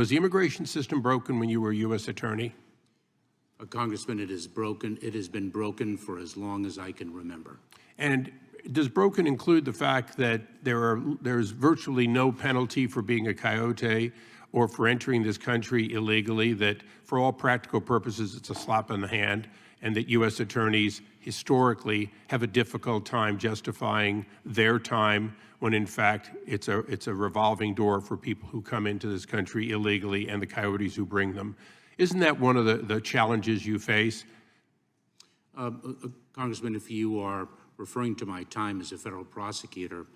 Was the immigration system broken when you were U.S. Attorney? Congressman, it is broken. It has been broken for as long as I can remember. And does broken include the fact that there's virtually no penalty for being a coyote or for entering this country illegally, that for all practical purposes it's a slap in the hand, and that U.S. attorneys historically have a difficult time justifying their time when in fact it's a revolving door for people who come into this country illegally and the coyotes who bring them? Isn't that one of the challenges you face? Congressman, if you are referring to my time as a federal prosecutor,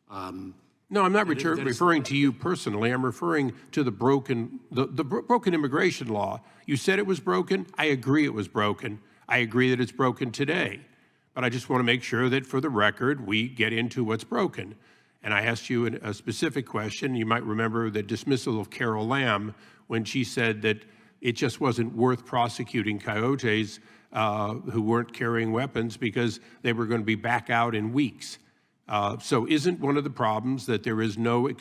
no, I'm not referring to you personally. I'm referring to the broken immigration law. You said it was broken. I agree it was broken. I agree that it's broken today. But I just want to make sure that for the record, we get into what's broken. And I asked you a specific question. You might remember the dismissal of Carol Lamb when she said that it just wasn't worth prosecuting coyotes who weren't carrying weapons because they were going to be back out in weeks. So isn't one of the problems that there is no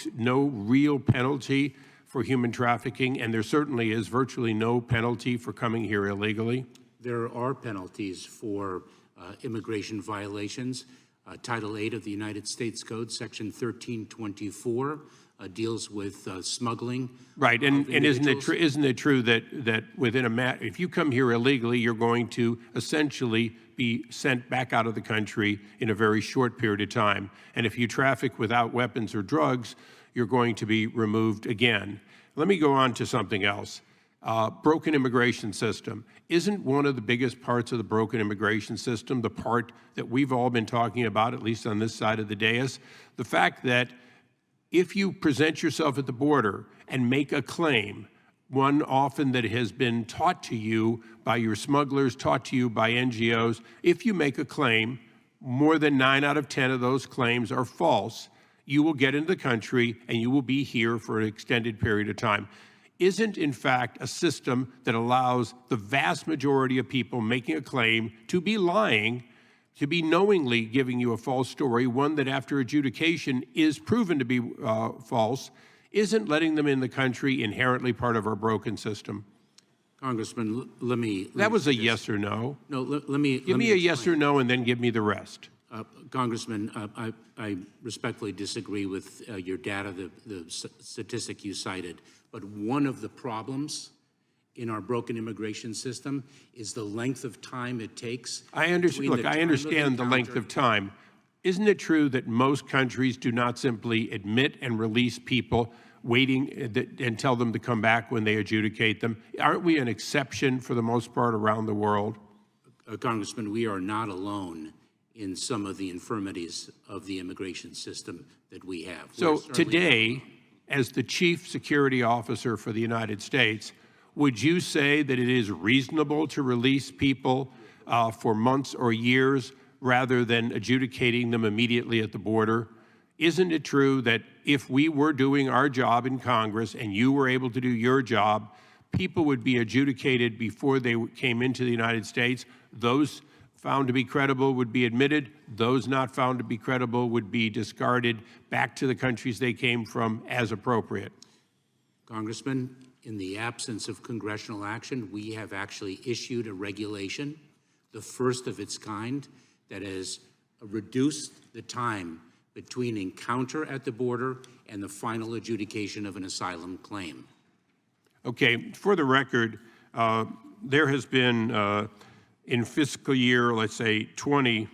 real penalty for human trafficking, and there certainly is virtually no penalty for coming here illegally? There are penalties for immigration violations. Title 8 of the United States Code, Section 1324, deals with smuggling. Right, and isn't it true that within if you come here illegally, you're going to essentially be sent back out of the country in a very short period of time, and if you traffic without weapons or drugs, you're going to be removed again. Let me go on to something else. Broken immigration system. Isn't one of the biggest parts of the broken immigration system the part that we've all been talking about, at least on this side of the dais? The fact that if you present yourself at the border and make a claim, one often that has been taught to you by your smugglers, taught to you by NGOs, if you make a claim, more than 9 out of 10 of those claims are false, you will get into the country and you will be here for an extended period of time. Isn't, in fact, a system that allows the vast majority of people making a claim to be lying, to be knowingly giving you a false story, one that after adjudication is proven to be false, isn't letting them in the country inherently part of our broken system? Congressman, let me that was a yes or no. No, let me give me a yes or no and then give me the rest. Congressman, I respectfully disagree with your data, the statistic you cited. But one of the problems in our broken immigration system is the length of time it takes. I understand the length of time. Isn't it true that most countries do not simply admit and release people waiting and tell them to come back when they adjudicate them? Aren't we an exception for the most part around the world? Congressman, we are not alone in some of the infirmities of the immigration system that we have. So today, as the Chief Security Officer for the United States, would you say that it is reasonable to release people for months or years rather than adjudicating them immediately at the border? Isn't it true that if we were doing our job in Congress and you were able to do your job, people would be adjudicated before they came into the United States? Those found to be credible would be admitted. Those not found to be credible would be discarded back to the countries they came from as appropriate. Congressman, in the absence of congressional action, we have actually issued a regulation, the first of its kind, that has reduced the time between encounter at the border and the final adjudication of an asylum claim. Okay, for the record, there has been in fiscal year, let's say 20,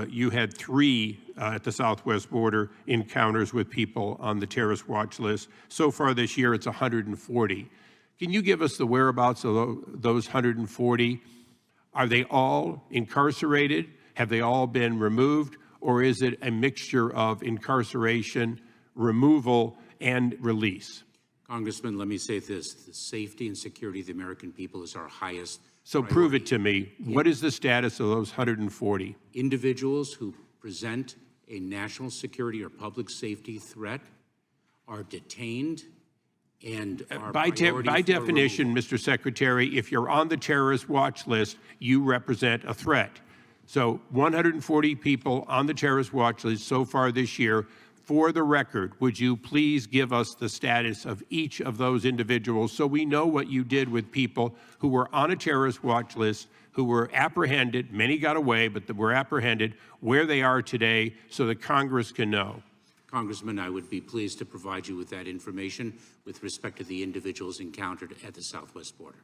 you had 3 at the southwest border encounters with people on the terrorist watch list. So far this year, it's 140. Can you give us the whereabouts of those 140? Are they all incarcerated? Have they all been removed? Or is it a mixture of incarceration, removal, and release? Congressman, let me say this. The safety and security of the American people is our highest So priority. prove it to me. What is the status of those 140? Individuals who present a national security or public safety threat are detained and are by definition, Mr. Secretary, if you're on the terrorist watch list, you represent a threat. So 140 people on the terrorist watch list so far this year, for the record, would you please give us the status of each of those individuals so we know what you did with people who were on a terrorist watch list, who were apprehended, many got away, but were apprehended, where they are today so that Congress can know? Congressman, I would be pleased to provide you with that information with respect to the individuals encountered at the southwest border.